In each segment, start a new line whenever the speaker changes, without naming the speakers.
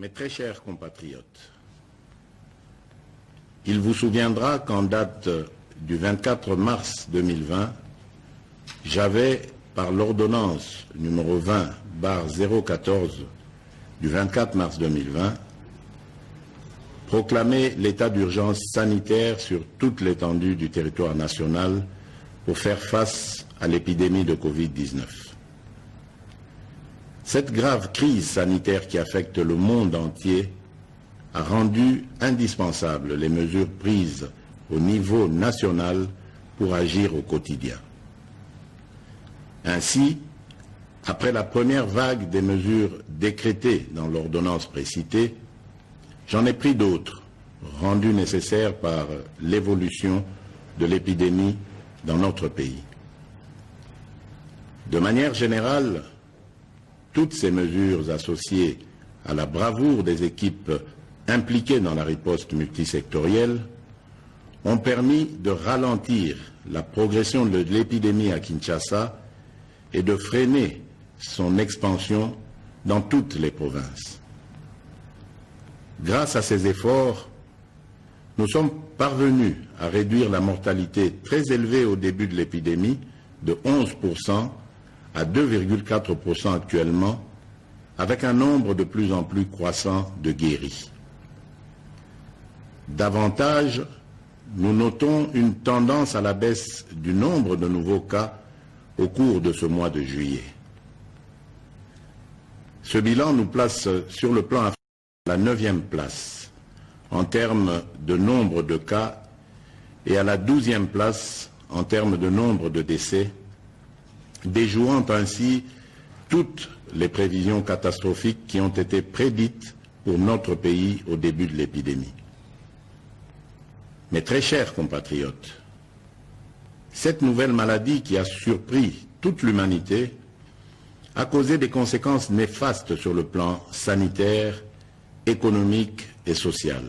Mes très chers compatriotes, il vous souviendra qu'en date du 24 mars 2020, j'avais, par l'ordonnance numéro 20/014 du 24 mars 2020, proclamé l'état d'urgence sanitaire sur toute l'étendue du territoire national pour faire face à l'épidémie de Covid-19. Cette grave crise sanitaire qui affecte le monde entier a rendu indispensables les mesures prises au niveau national pour agir au quotidien. Ainsi, après la première vague des mesures décrétées dans l'ordonnance précitée, j'en ai pris d'autres, rendues nécessaires par l'évolution de l'épidémie dans notre pays. De manière générale, toutes ces mesures associées à la bravoure des équipes impliquées dans la riposte multisectorielle ont permis de ralentir la progression de l'épidémie à Kinshasa et de freiner son expansion dans toutes les provinces. Grâce à ces efforts, nous sommes parvenus à réduire la mortalité très élevée au début de l'épidémie de 11% à 2,4% actuellement, avec un nombre de plus en plus croissant de guéris. Davantage, nous notons une tendance à la baisse du nombre de nouveaux cas au cours de ce mois de juillet. Ce bilan nous place sur le plan à la 9e place en termes de nombre de cas et à la 12e place en termes de nombre de décès, déjouant ainsi toutes les prévisions catastrophiques qui ont été prédites pour notre pays au début de l'épidémie. Mes très chers compatriotes, cette nouvelle maladie qui a surpris toute l'humanité a causé des conséquences néfastes sur le plan sanitaire, économique et social.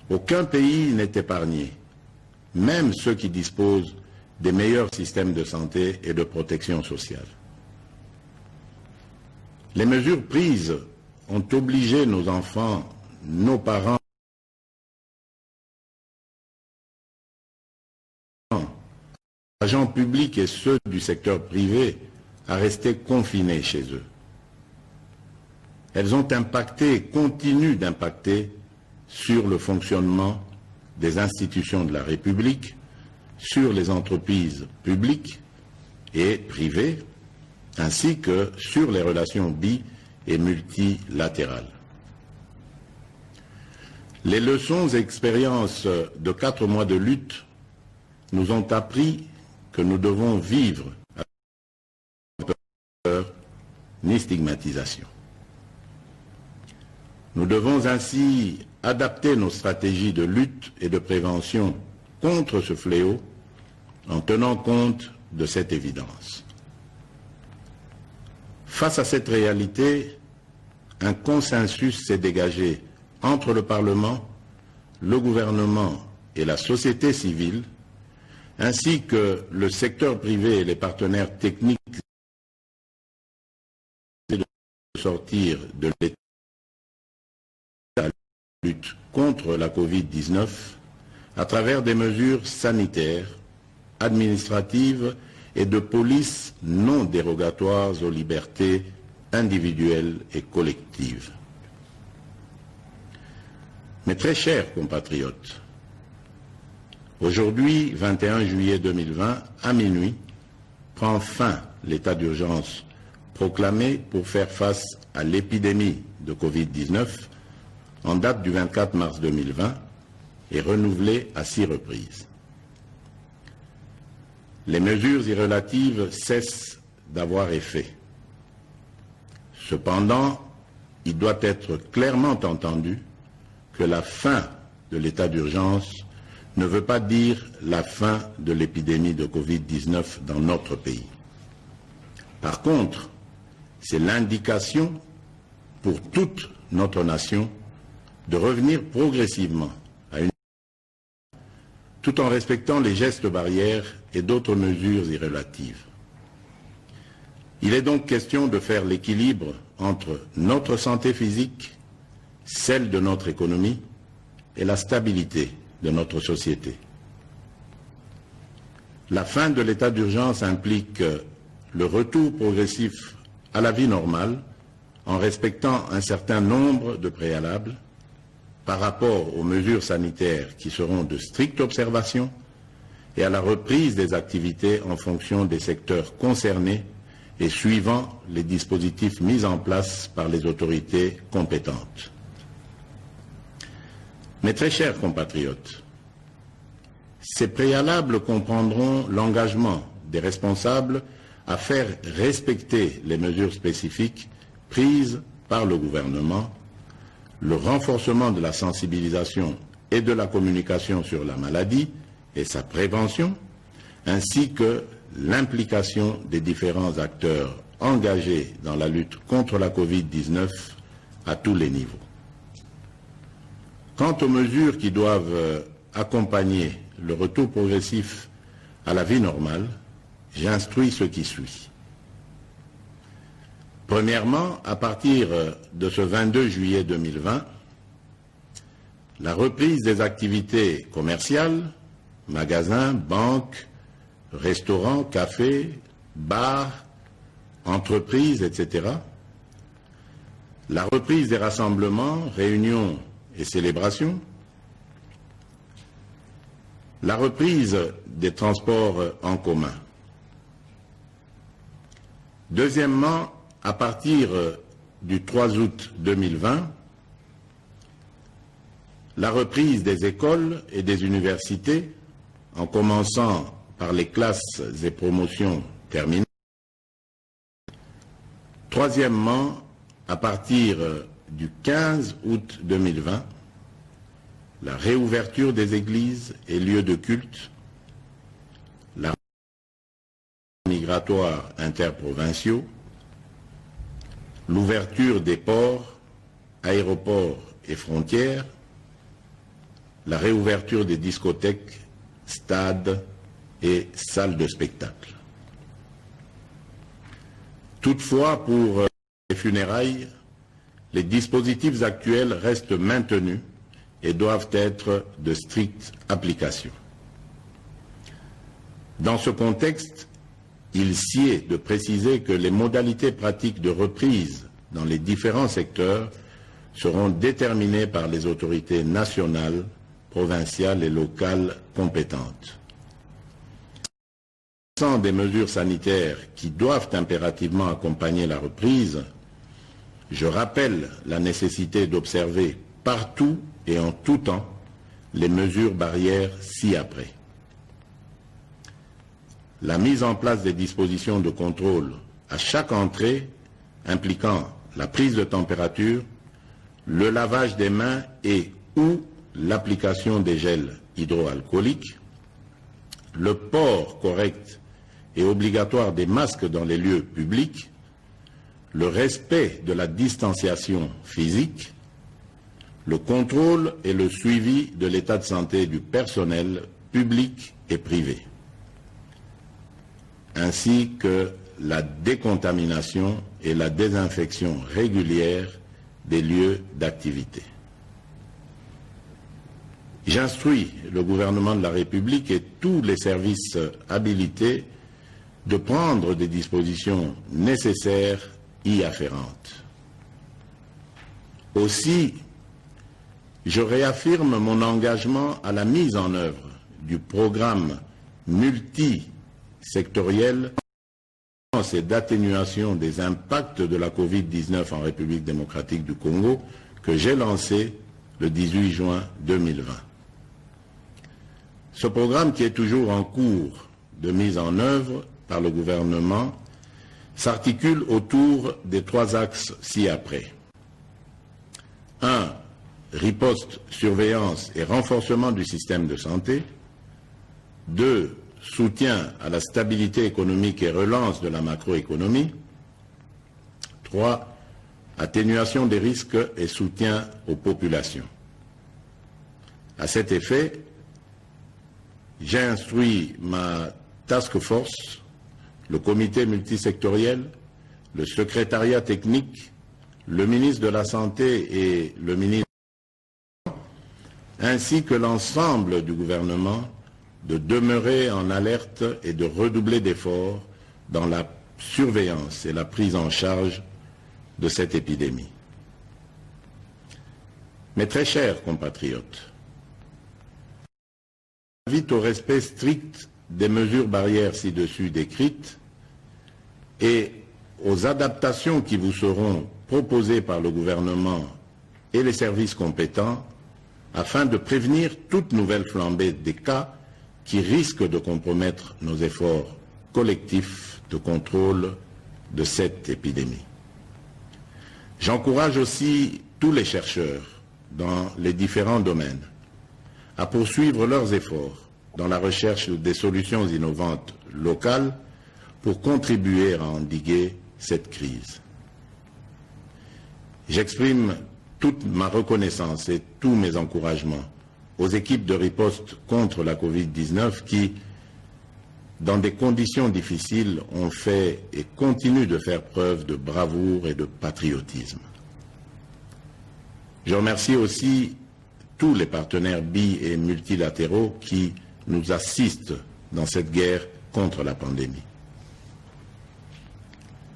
Aucun pays n'est épargné, même ceux qui disposent des meilleurs systèmes de santé et de protection sociale. Les mesures prises ont obligé nos enfants, nos parents, agents publics et ceux du secteur privé à rester confinés chez eux. Elles ont impacté et continuent d'impacter sur le fonctionnement des institutions de la République, sur les entreprises publiques et privées, ainsi que sur les relations bi- et multilatérales. Les leçons et expériences de 4 mois de lutte nous ont appris que nous devons vivre sans peur ni stigmatisation. Nous devons ainsi adapter nos stratégies de lutte et de prévention contre ce fléau en tenant compte de cette évidence. Face à cette réalité, un consensus s'est dégagé entre le Parlement, le gouvernement et la société civile, ainsi que le secteur privé et les partenaires techniques de sortir de l'état de lutte contre la Covid-19 à travers des mesures sanitaires, administratives et de police non dérogatoires aux libertés individuelles et collectives. Mes très chers compatriotes, aujourd'hui, 21 juillet 2020, à minuit, prend fin l'état d'urgence proclamé pour faire face à l'épidémie de Covid-19 en date du 24 mars 2020 et renouvelé à 6 reprises. Les mesures y relatives cessent d'avoir effet. Cependant, il doit être clairement entendu que la fin de l'état d'urgence ne veut pas dire la fin de l'épidémie de Covid-19 dans notre pays. Par contre, c'est l'indication pour toute notre nation de revenir progressivement à une tout en respectant les gestes barrières et d'autres mesures y relatives. Il est donc question de faire l'équilibre entre notre santé physique, celle de notre économie et la stabilité de notre société. La fin de l'état d'urgence implique le retour progressif à la vie normale en respectant un certain nombre de préalables par rapport aux mesures sanitaires qui seront de stricte observation et à la reprise des activités en fonction des secteurs concernés et suivant les dispositifs mis en place par les autorités compétentes. Mes très chers compatriotes, ces préalables comprendront l'engagement des responsables à faire respecter les mesures spécifiques prises par le gouvernement, le renforcement de la sensibilisation et de la communication sur la maladie et sa prévention, ainsi que l'implication des différents acteurs engagés dans la lutte contre la Covid-19 à tous les niveaux. Quant aux mesures qui doivent accompagner le retour progressif à la vie normale, j'instruis ce qui suit. Premièrement, à partir de ce 22 juillet 2020, la reprise des activités commerciales, magasins, banques, restaurants, cafés, bars, entreprises, etc., la reprise des rassemblements, réunions et célébrations, la reprise des transports en commun. Deuxièmement, à partir du 3 août 2020, la reprise des écoles et des universités, en commençant par les classes et promotions terminales. Troisièmement, à partir du 15 août 2020, la réouverture des églises et lieux de culte, la migratoire interprovinciaux, l'ouverture des ports, aéroports et frontières, la réouverture des discothèques, stades et salles de spectacle. Toutefois, pour les funérailles, les dispositifs actuels restent maintenus et doivent être de stricte application. Dans ce contexte, il sied de préciser que les modalités pratiques de reprise dans les différents secteurs seront déterminées par les autorités nationales, provinciales et locales compétentes. Sans des mesures sanitaires qui doivent impérativement accompagner la reprise, je rappelle la nécessité d'observer partout et en tout temps les mesures barrières ci-après. La mise en place des dispositions de contrôle à chaque entrée impliquant la prise de température, le lavage des mains et ou l'application des gels hydroalcooliques, le port correct et obligatoire des masques dans les lieux publics, le respect de la distanciation physique, le contrôle et le suivi de l'état de santé du personnel public et privé, ainsi que la décontamination et la désinfection régulière des lieux d'activité. J'instruis le gouvernement de la République et tous les services habilités de prendre des dispositions nécessaires y afférentes. Aussi, je réaffirme mon engagement à la mise en œuvre du programme multisectoriel et d'atténuation des impacts de la Covid-19 en République démocratique du Congo que j'ai lancé le 18 juin 2020. Ce programme, qui est toujours en cours de mise en œuvre par le gouvernement, s'articule autour des 3 axes ci-après. 1. Riposte, surveillance et renforcement du système de santé. 2. Soutien à la stabilité économique et relance de la macroéconomie. 3. Atténuation des risques et soutien aux populations. À cet effet, j'ai instruit ma task force, le comité multisectoriel, le secrétariat technique le ministre de la Santé et le ministre, ainsi que l'ensemble du gouvernement, de demeurer en alerte et de redoubler d'efforts dans la surveillance et la prise en charge de cette épidémie. Mes très chers compatriotes, j'invite au respect strict des mesures barrières ci-dessus décrites et aux adaptations qui vous seront proposées par le gouvernement et les services compétents afin de prévenir toute nouvelle flambée des cas qui risquent de compromettre nos efforts collectifs de contrôle de cette épidémie. J'encourage aussi tous les chercheurs dans les différents domaines à poursuivre leurs efforts dans la recherche des solutions innovantes locales pour contribuer à endiguer cette crise. J'exprime toute ma reconnaissance et tous mes encouragements aux équipes de riposte contre la Covid-19 qui, dans des conditions difficiles, ont fait et continuent de faire preuve de bravoure et de patriotisme. Je remercie aussi tous les partenaires bi- et multilatéraux qui nous assistent dans cette guerre contre la pandémie.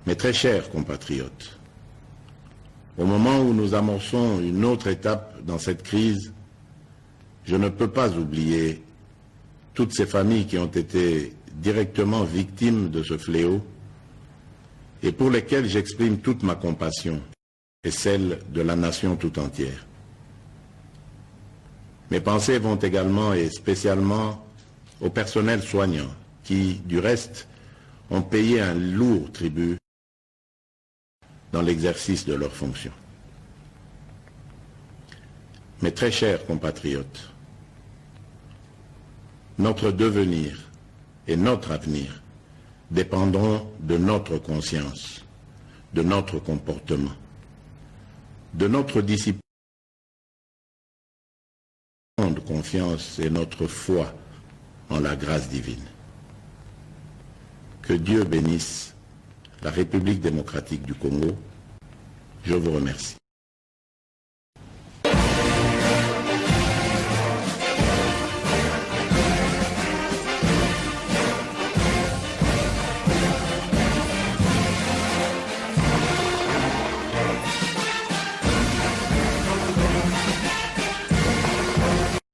Mes très chers compatriotes, au moment où nous amorçons une autre étape dans cette crise, je ne peux pas oublier toutes ces familles qui ont été directement victimes de ce fléau et pour lesquelles j'exprime toute ma compassion et celle de la nation tout entière. Mes pensées vont également et spécialement au personnel soignant qui, du reste, ont payé un lourd tribut dans l'exercice de leurs fonctions. Mes très chers compatriotes, notre devenir et notre avenir dépendront de notre conscience, de notre comportement, de notre discipline, de confiance et notre foi en la grâce divine. Que Dieu bénisse la République démocratique du Congo. Je vous remercie.